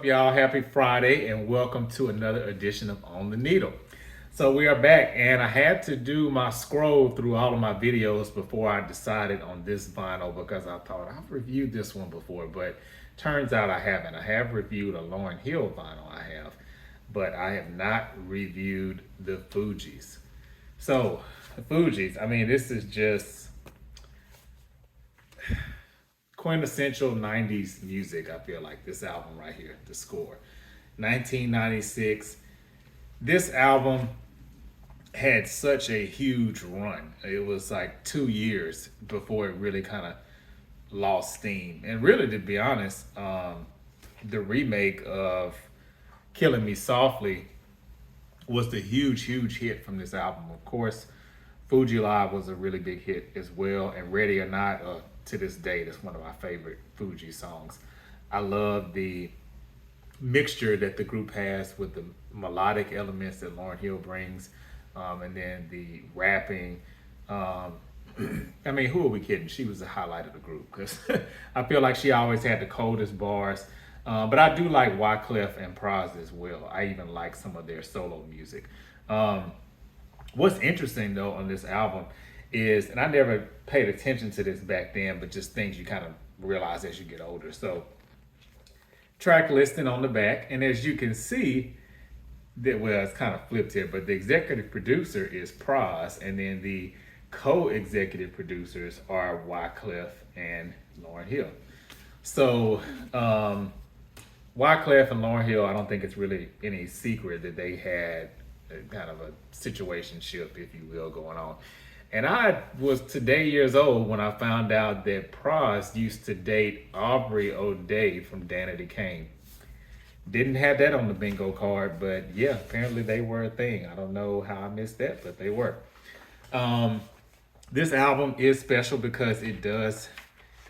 up, y'all? Happy Friday, and welcome to another edition of On the Needle. So we are back, and I had to do my scroll through all of my videos before I decided on this vinyl because I thought I've reviewed this one before, but turns out I haven't. I have reviewed a Lauryn Hill vinyl, but I have not reviewed the Fugees. So, the Fugees, I mean, this is just quintessential 90s music. I feel like this album right here, The Score, 1996. This album had such a huge run. It was like 2 years before it really kind of lost steam. And really, to be honest, the remake of Killing Me Softly was the huge hit from this album. Of course, Fuji Live was a really big hit as well, and Ready or Not, to this day, that's one of my favorite Fuji songs. I love the mixture that the group has with the melodic elements that Lauryn Hill brings, and then the rapping. I mean, who are we kidding? She was the highlight of the group because I feel like she always had the coldest bars. But I do like Wyclef and Pras as well. I even like some of their solo music. What's interesting though on this album is, and I never paid attention to this back then, but just things you kind of realize as you get older. So, track listing on the back, and as you can see, that well, it's kind of flipped here, but the executive producer is Pras, and then the co-executive producers are Wyclef and Lauryn Hill. So, Wyclef and Lauryn Hill, I don't think it's really any secret that they had kind of a situationship, if you will, going on. And I was today years old when I found out that Pras used to date Aubrey O'Day from Danity Kane. Didn't have that on the bingo card, but yeah, apparently they were a thing. I don't know how I missed that, but they were. This album is special because it does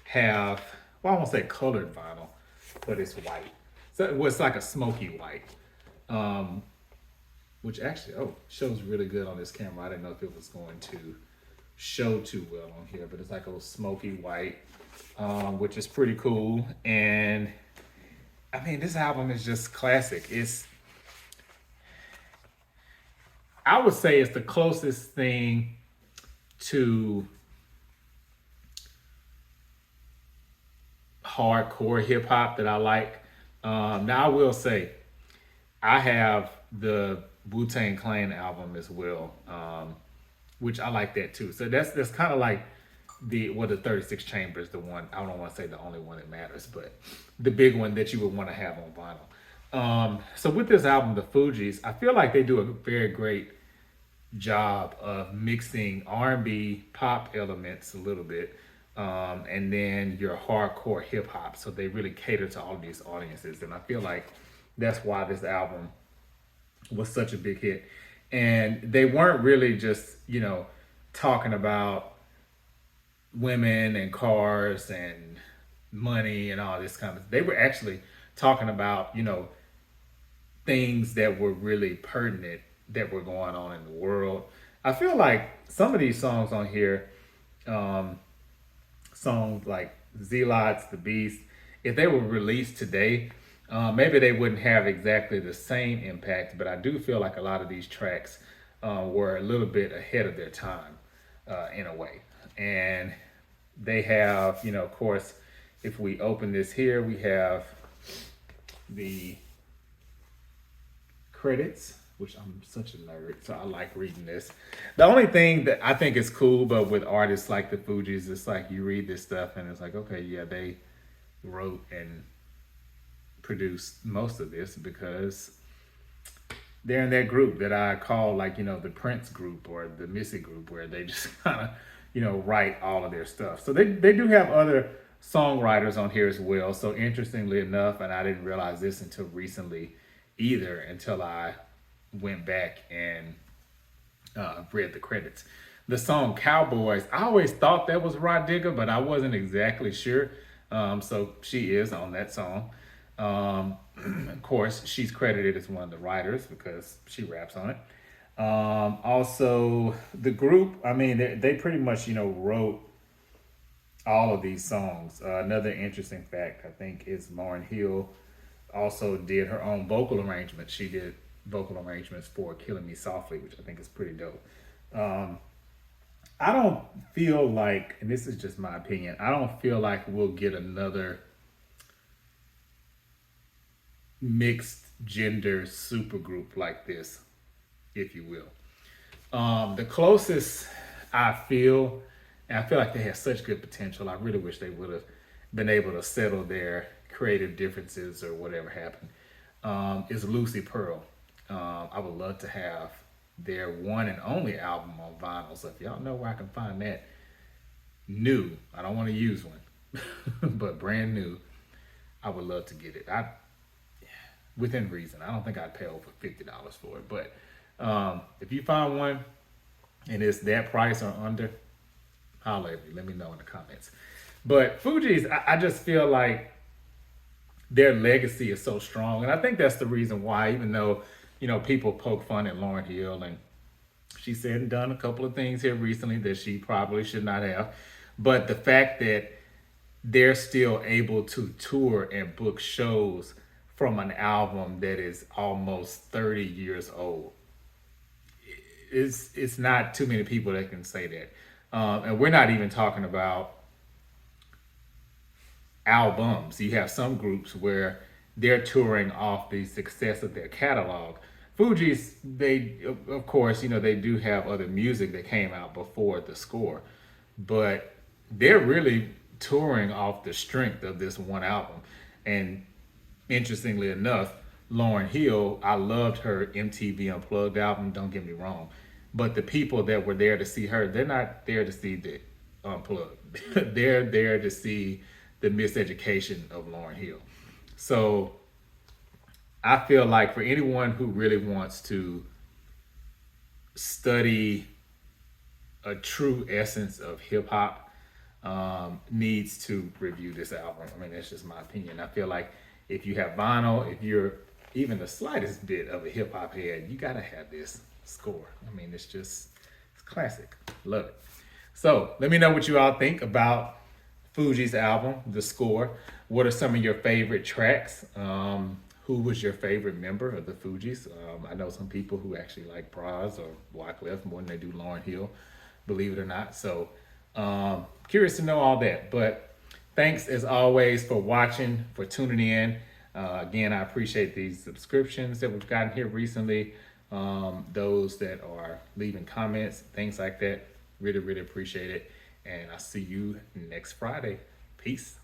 have, well, I won't say colored vinyl, but it's white. So it was like a smoky white. Which actually, shows really good on this camera. I didn't know if it was going to show too well on here, but it's like a smoky white, which is pretty cool. And I mean, this album is just classic. I would say it's the closest thing to hardcore hip hop that I like. Now I will say, I have the Wu-Tang Clan album as well, which I like that too. So that's kind of like the 36 Chambers, the one, I don't want to say the only one that matters, but the big one that you would want to have on vinyl. So with this album, the Fugees, I feel like they do a very great job of mixing R&B pop elements a little bit, and then your hardcore hip hop. So they really cater to all of these audiences, and I feel like that's why this album was such a big hit. And they weren't really just, talking about women and cars and money and all this kind of, they were actually talking about, things that were really pertinent that were going on in the world. I feel like some of these songs on here, songs like Zealots, The Beast, if they were released today, maybe they wouldn't have exactly the same impact, but I do feel like a lot of these tracks were a little bit ahead of their time in a way. And they have, of course, if we open this here, we have the credits, which I'm such a nerd, so I like reading this. The only thing that I think is cool, but with artists like the Fugees, it's like you read this stuff and it's like, okay, yeah, they wrote and produced most of this because they're in that group that I call like, the Prince group or the Missy group, where they just kind of, write all of their stuff. So they do have other songwriters on here as well. So interestingly enough, and I didn't realize this until recently either, until I went back and read the credits. The song Cowboys, I always thought that was Rod Digger, but I wasn't exactly sure. So she is on that song. Of course, she's credited as one of the writers because she raps on it. Also, the group, I mean, they pretty much, wrote all of these songs. Another interesting fact, I think, is Lauryn Hill also did her own vocal arrangements. She did vocal arrangements for Killing Me Softly, which I think is pretty dope. Um, I don't feel like, and this is just my opinion, I don't feel like we'll get another mixed gender supergroup like this, if you will. The closest I feel, and I feel like they had such good potential. I really wish they would have been able to settle their creative differences or whatever happened. Is Lucy Pearl. I would love to have their one and only album on vinyl. So if y'all know where I can find that new, I don't want to use one, but brand new, I would love to get it. I within reason. I don't think I'd pay over $50 for it, but if you find one and it's that price or under, holler at me. Let me know in the comments. But Fugees, I just feel like their legacy is so strong, and I think that's the reason why. Even though people poke fun at Lauryn Hill, and she said and done a couple of things here recently that she probably should not have, but the fact that they're still able to tour and book shows from an album that is almost 30 years old. It's not too many people that can say that. And we're not even talking about albums. You have some groups where they're touring off the success of their catalog. Fugees, they of course, they do have other music that came out before the score, but they're really touring off the strength of this one album. And interestingly enough, Lauryn Hill, I loved her MTV Unplugged album, don't get me wrong. But the people that were there to see her, they're not there to see the Unplugged. They're there to see the miseducation of Lauryn Hill. So I feel like for anyone who really wants to study a true essence of hip hop, needs to review this album. I mean, that's just my opinion. I feel like if you have vinyl, if you're even the slightest bit of a hip hop head, you gotta have this score. I mean, it's classic. Love it. So let me know what you all think about Fugees' album, The Score. What are some of your favorite tracks? Who was your favorite member of the Fugees? I know some people who actually like Pras or Wyclef more than they do Lauryn Hill, believe it or not. So curious to know all that. But thanks as always for watching, for tuning in. Again, I appreciate these subscriptions that we've gotten here recently. Those that are leaving comments, things like that. Really, really appreciate it. And I'll see you next Friday. Peace.